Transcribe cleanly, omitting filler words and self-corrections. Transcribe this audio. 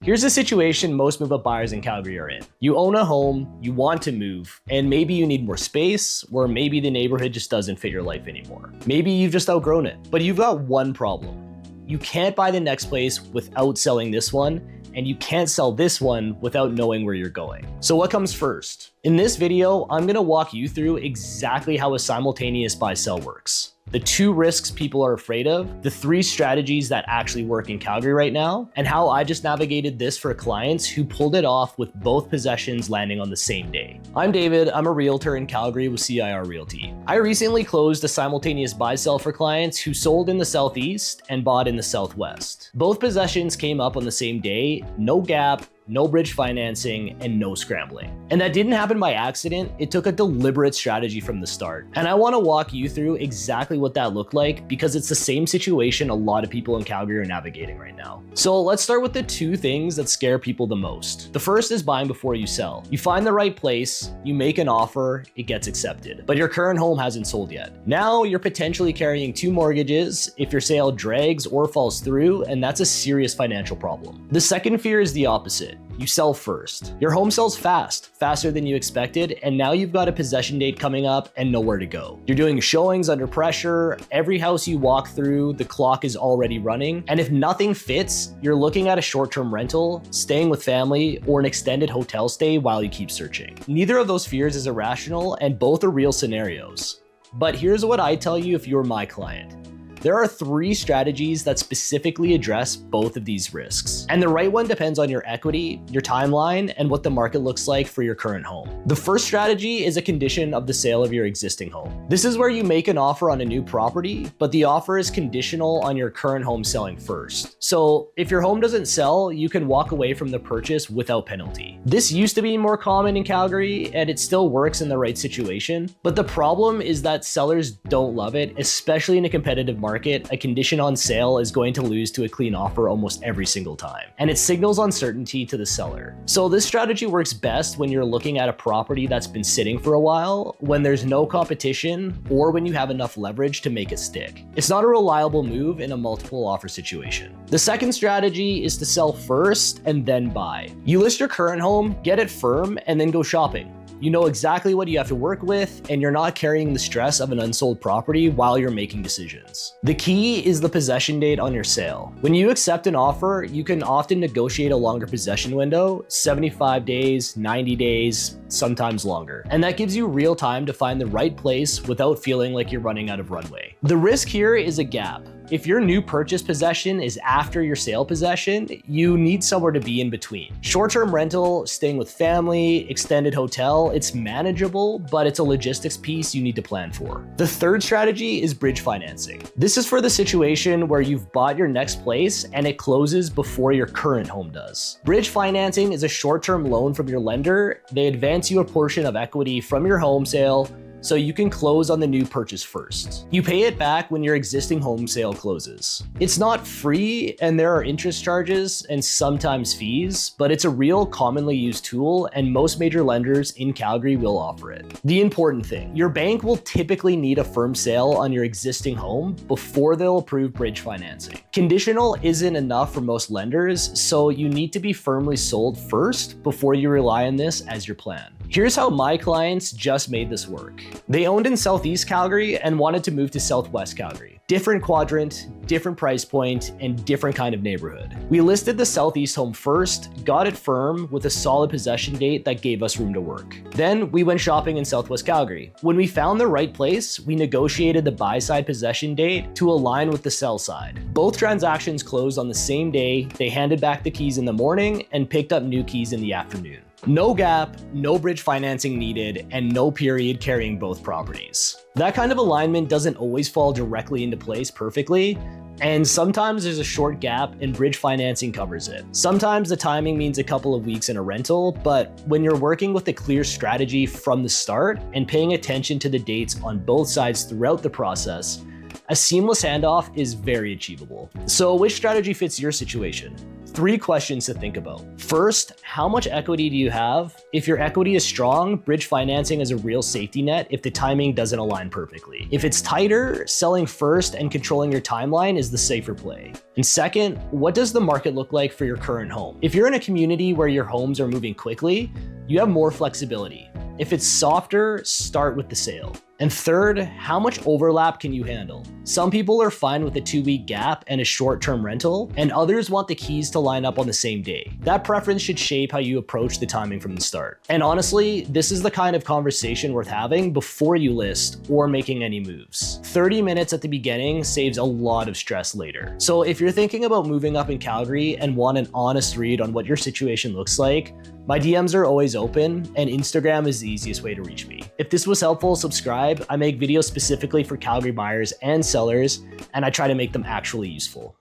Here's the situation most move-up buyers in Calgary are in. You own a home, you want to move, and maybe you need more space, or maybe the neighborhood just doesn't fit your life anymore. Maybe you've just outgrown it, but you've got one problem. You can't buy the next place without selling this one, and you can't sell this one without knowing where you're going. So what comes first? In this video, I'm gonna walk you through exactly how a simultaneous buy-sell works, the 2 risks people are afraid of, the 3 strategies that actually work in Calgary right now, and how I just navigated this for clients who pulled it off with both possessions landing on the same day. I'm David, I'm a realtor in Calgary with CIR Realty. I recently closed a simultaneous buy-sell for clients who sold in the Southeast and bought in the Southwest. Both possessions came up on the same day, no gap, no bridge financing, and no scrambling. And that didn't happen by accident, it took a deliberate strategy from the start. And I wanna walk you through exactly what that looked like because it's the same situation a lot of people in Calgary are navigating right now. So let's start with the 2 things that scare people the most. The first is buying before you sell. You find the right place, you make an offer, it gets accepted, but your current home hasn't sold yet. Now you're potentially carrying 2 mortgages if your sale drags or falls through, and that's a serious financial problem. The second fear is the opposite. You sell first. Your home sells fast, faster than you expected, and now you've got a possession date coming up and nowhere to go. You're doing showings under pressure, every house you walk through, the clock is already running, and if nothing fits, you're looking at a short-term rental, staying with family, or an extended hotel stay while you keep searching. Neither of those fears is irrational, and both are real scenarios. But here's what I tell you if you're my client. There are 3 strategies that specifically address both of these risks. And the right one depends on your equity, your timeline, and what the market looks like for your current home. The first strategy is a condition of the sale of your existing home. This is where you make an offer on a new property, but the offer is conditional on your current home selling first. So if your home doesn't sell, you can walk away from the purchase without penalty. This used to be more common in Calgary, and it still works in the right situation. But the problem is that sellers don't love it, especially in a competitive market. A condition on sale is going to lose to a clean offer almost every single time, and it signals uncertainty to the seller. So this strategy works best when you're looking at a property that's been sitting for a while, when there's no competition, or when you have enough leverage to make it stick. It's not a reliable move in a multiple offer situation. The second strategy is to sell first and then buy. You list your current home, get it firm, and then go shopping. You know exactly what you have to work with, and you're not carrying the stress of an unsold property while you're making decisions. The key is the possession date on your sale. When you accept an offer, you can often negotiate a longer possession window, 75 days, 90 days, sometimes longer. And that gives you real time to find the right place without feeling like you're running out of runway. The risk here is a gap. If your new purchase possession is after your sale possession, you need somewhere to be in between. Short-term rental, staying with family, extended hotel, it's manageable, but it's a logistics piece you need to plan for. The third strategy is bridge financing. This is for the situation where you've bought your next place and it closes before your current home does. Bridge financing is a short-term loan from your lender. They advance you a portion of equity from your home sale, so you can close on the new purchase first. You pay it back when your existing home sale closes. It's not free, and there are interest charges and sometimes fees, but it's a real commonly used tool, and most major lenders in Calgary will offer it. The important thing, your bank will typically need a firm sale on your existing home before they'll approve bridge financing. Conditional isn't enough for most lenders, so you need to be firmly sold first before you rely on this as your plan. Here's how my clients just made this work. They owned in Southeast Calgary and wanted to move to Southwest Calgary. Different quadrant, different price point, and different kind of neighborhood. We listed the Southeast home first, got it firm with a solid possession date that gave us room to work. Then we went shopping in Southwest Calgary. When we found the right place, we negotiated the buy side possession date to align with the sell side. Both transactions closed on the same day. They handed back the keys in the morning and picked up new keys in the afternoon. No gap, no bridge financing needed, and no period carrying both properties. That kind of alignment doesn't always fall directly into place perfectly, and sometimes there's a short gap and bridge financing covers it. Sometimes the timing means a couple of weeks in a rental, but when you're working with a clear strategy from the start and paying attention to the dates on both sides throughout the process, a seamless handoff is very achievable. So which strategy fits your situation? 3 questions to think about. First, how much equity do you have? If your equity is strong, bridge financing is a real safety net if the timing doesn't align perfectly. If it's tighter, selling first and controlling your timeline is the safer play. And second, what does the market look like for your current home? If you're in a community where your homes are moving quickly, you have more flexibility. If it's softer, start with the sale. And third, how much overlap can you handle? Some people are fine with a 2-week gap and a short-term rental, and others want the keys to line up on the same day. That preference should shape how you approach the timing from the start. And honestly, this is the kind of conversation worth having before you list or making any moves. 30 minutes at the beginning saves a lot of stress later. So if you're thinking about moving up in Calgary and want an honest read on what your situation looks like, my DMs are always open, and Instagram is the easiest way to reach me. If this was helpful, subscribe. I make videos specifically for Calgary buyers and sellers, and I try to make them actually useful.